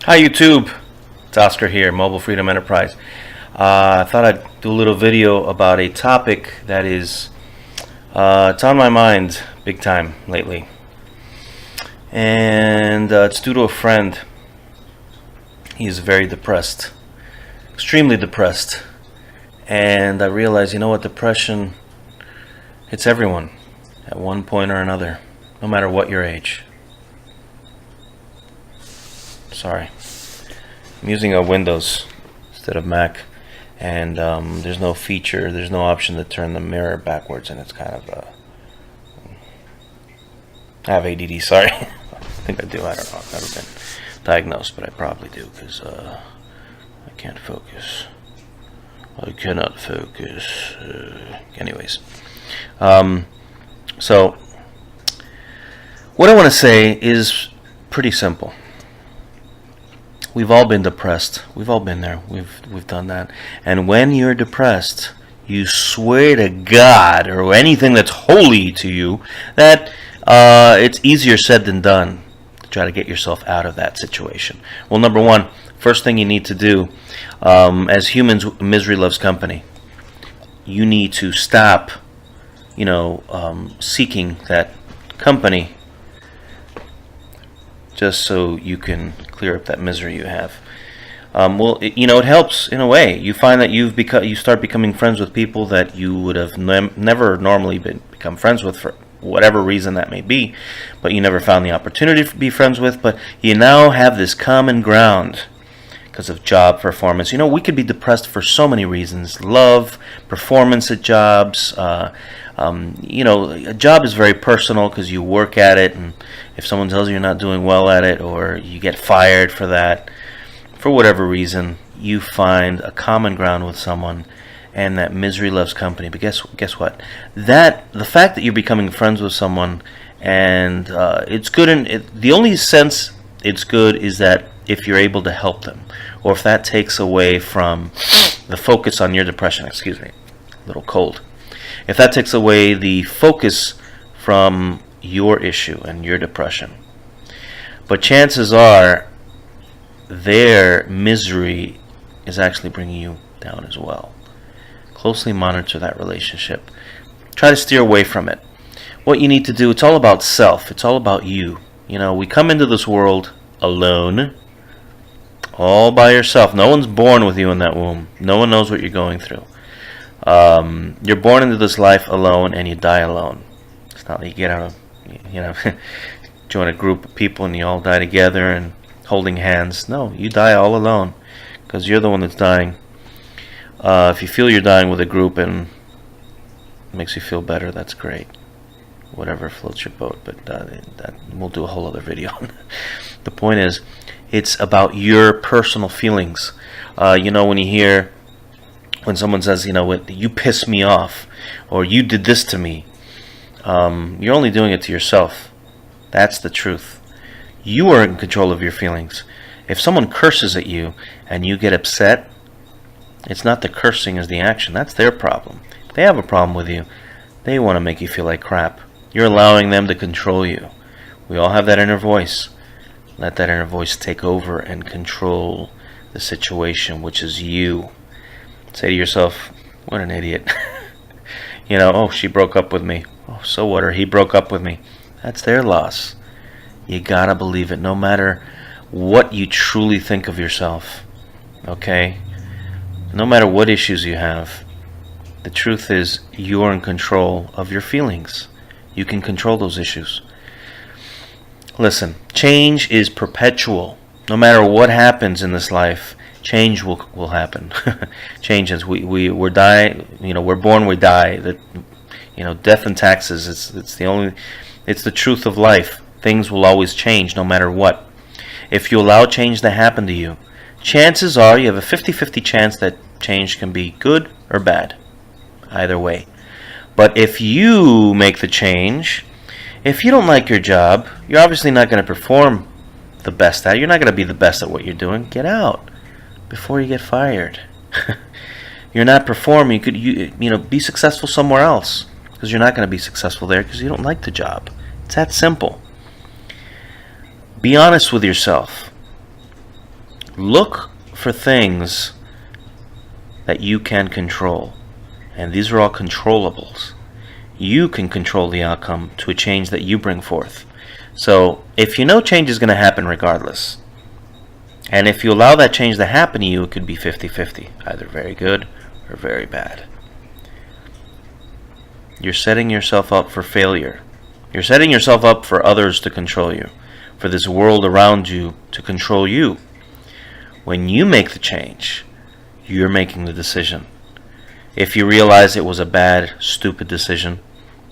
Hi YouTube, it's Oscar here, Mobile Freedom Enterprise. I thought I'd do a little video about a topic that is it's on my mind big time lately, and it's due to a friend. He's very depressed, extremely depressed, and I realized, you know what, depression hits everyone at one point or another, no matter what your age. Sorry, I'm using a Windows instead of Mac, and there's no feature, there's no option to turn the mirror backwards, and it's kind of I have ADD, sorry. I think I do, I don't know, I've never been diagnosed, but I probably do, because I can't focus. I cannot focus. Anyways, so what I want to say is pretty simple. We've all been depressed. We've all been there. We've done that. And when you're depressed, you swear to God or anything that's holy to you that it's easier said than done to try to get yourself out of that situation. Well, number one, first thing you need to do, as humans, misery loves company. You need to stop, seeking that company just so you can clear up that misery you have. It helps in a way. You find that you start becoming friends with people that you would have never normally become friends with for whatever reason that may be, but you never found the opportunity to be friends with, but you now have this common ground because of job performance. We could be depressed for so many reasons. Love, performance at jobs. A job is very personal because you work at it, and if someone tells you you're not doing well at it, or you get fired for that, for whatever reason, you find a common ground with someone, and that misery loves company. But guess what? The fact that you're becoming friends with someone, and it's good. The only sense it's good is that if you're able to help them, or if that takes away from the focus on your depression. Excuse me, a little cold. If that takes away the focus from your issue and your depression. But chances are their misery is actually bringing you down as well. Closely monitor that relationship. Try to steer away from it. What you need to do, it's all about self. It's all about you. We come into this world alone, all by yourself. No one's born with you in that womb. No one knows what you're going through. You're born into this life alone, and you die alone. It's not like you get out of, join a group of people and you all die together and holding hands. No, you die all alone because you're the one that's dying. If you feel you're dying with a group and it makes you feel better, that's great. Whatever floats your boat, but that we'll do a whole other video. The point is, it's about your personal feelings. When you hear, when someone says, you piss me off, or you did this to me, you're only doing it to yourself. That's the truth. You are in control of your feelings. If someone curses at you and you get upset, it's not the cursing as the action. That's their problem. If they have a problem with you, they want to make you feel like crap. You're allowing them to control you. We all have that inner voice. Let that inner voice take over and control the situation, which is you. Say to yourself, what an idiot. Oh, she broke up with me. Oh, so what? Or he broke up with me. That's their loss. You gotta believe it, no matter what you truly think of yourself. Okay? No matter what issues you have, the truth is you're in control of your feelings. You can control those issues. Listen, change is perpetual. No matter what happens in this life, change will happen. Changes. We're die. We're born. We die. Death and taxes. It's the truth of life. Things will always change, no matter what. If you allow change to happen to you, chances are you have a 50-50 chance that change can be good or bad. Either way. But if you make the change, if you don't like your job, you're obviously not going to perform the best at it. You're not going to be the best at what you're doing. Get out before you get fired. You're not performing. You could be successful somewhere else, because you're not going to be successful there because you don't like the job. It's that simple. Be honest with yourself. Look for things that you can control. And these are all controllables. You can control the outcome to a change that you bring forth. So if you know change is going to happen regardless, and if you allow that change to happen to you, it could be 50-50, either very good or very bad. You're setting yourself up for failure. You're setting yourself up for others to control you, for this world around you to control you. When you make the change, you're making the decision. If you realize it was a bad, stupid decision,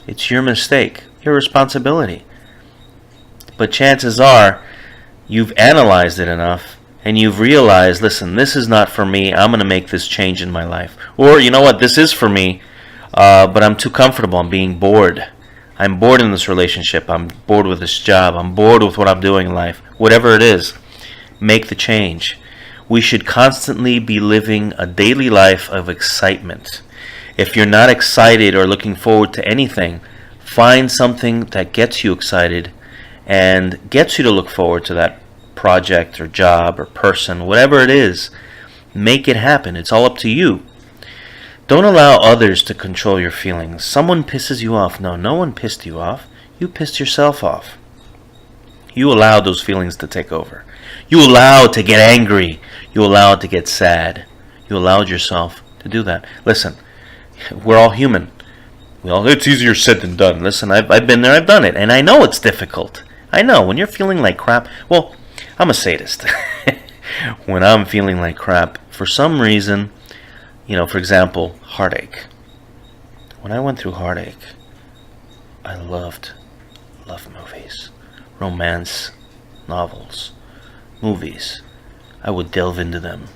it's your mistake, your responsibility. But chances are, you've analyzed it enough, and you've realized, listen, this is not for me, I'm going to make this change in my life. Or, you know what, this is for me, but I'm too comfortable, I'm being bored. I'm bored in this relationship, I'm bored with this job, I'm bored with what I'm doing in life. Whatever it is, make the change. We should constantly be living a daily life of excitement. If you're not excited or looking forward to anything, find something that gets you excited and gets you to look forward to that project or job or person, whatever it is. Make it happen. It's all up to you. Don't allow others to control your feelings. Someone pisses you off. No one pissed you off. You pissed yourself off. You allowed those feelings to take over. You allowed to get angry. You allowed to get sad. You allowed yourself to do that. Listen, we're all human. It's easier said than done. Listen, I've been there, I've done it, and I know it's difficult. I know, when you're feeling like crap, well, I'm a sadist. When I'm feeling like crap, for some reason, for example, heartache. When I went through heartache, I loved movies, romance novels, movies. I would delve into them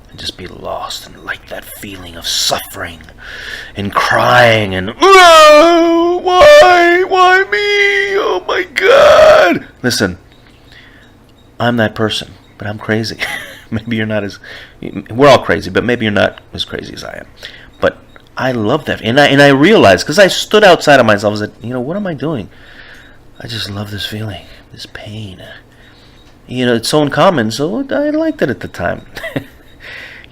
and just be lost and like that feeling of suffering and crying and why me? Oh my God! Listen, I'm that person, but I'm crazy. Maybe you're not as, we're all crazy, but maybe you're not as crazy as I am. But I love that, and I realized, because I stood outside of myself, I said, what am I doing? I just love this feeling, this pain. It's so uncommon, so I liked it at the time.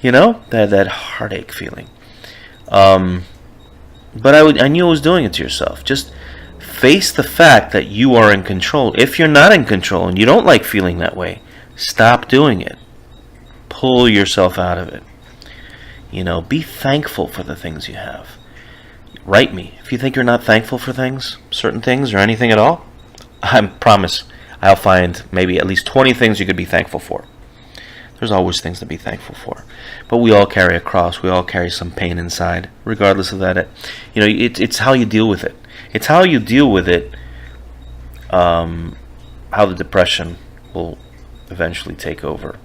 That heartache feeling. But I knew I was doing it to yourself. Just face the fact that you are in control. If you're not in control and you don't like feeling that way, stop doing it. Pull yourself out of it. Be thankful for the things you have. Write me. If you think you're not thankful for things, certain things, or anything at all, I promise I'll find maybe at least 20 things you could be thankful for. There's always things to be thankful for. But we all carry a cross. We all carry some pain inside, regardless of that. It's how you deal with it. It's how you deal with it, how the depression will eventually take over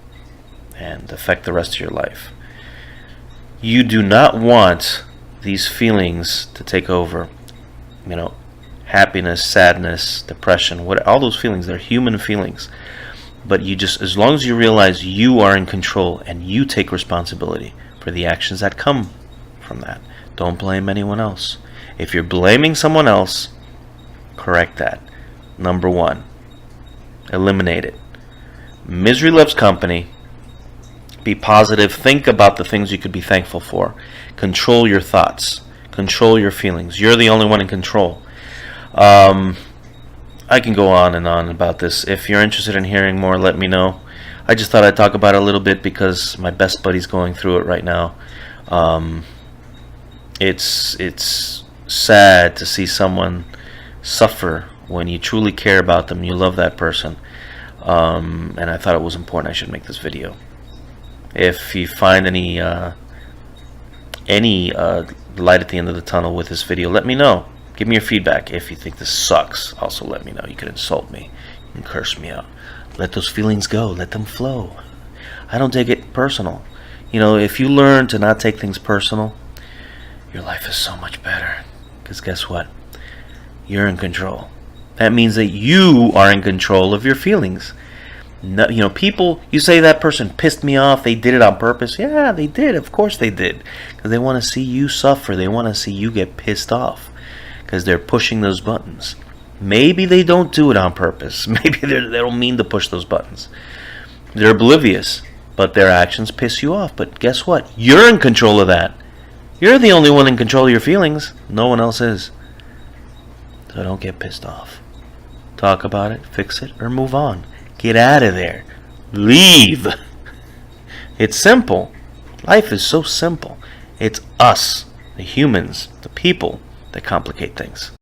and affect the rest of your life. You do not want these feelings to take over. Happiness, sadness, depression, all those feelings, they're human feelings. But as long as you realize you are in control and you take responsibility for the actions that come from that, don't blame anyone else. If you're blaming someone else, correct that. Number 1, eliminate it. Misery loves company. Be positive. Think about the things you could be thankful for. Control your thoughts. Control your feelings. You're the only one in control. I can go on and on about this. If you're interested in hearing more, let me know. I just thought I'd talk about it a little bit because my best buddy's going through it right now. It's sad to see someone suffer when you truly care about them, you love that person. And I thought it was important I should make this video. If you find any light at the end of the tunnel with this video, let me know. Give me your feedback. If you think this sucks, also let me know. You can insult me. You can curse me out. Let those feelings go. Let them flow. I don't take it personal. If you learn to not take things personal, your life is so much better. Because guess what? You're in control. That means that you are in control of your feelings. No, people, you say that person pissed me off, they did it on purpose. Yeah, they did. Of course they did. Because they want to see you suffer. They want to see you get pissed off. Because they're pushing those buttons. Maybe they don't do it on purpose. Maybe they don't mean to push those buttons. They're oblivious. but their actions piss you off. But guess what? You're in control of that. You're the only one in control of your feelings. No one else is. So don't get pissed off. Talk about it, fix it, or move on. Get out of there. Leave. It's simple. Life is so simple. It's us, the humans, the people, that complicate things.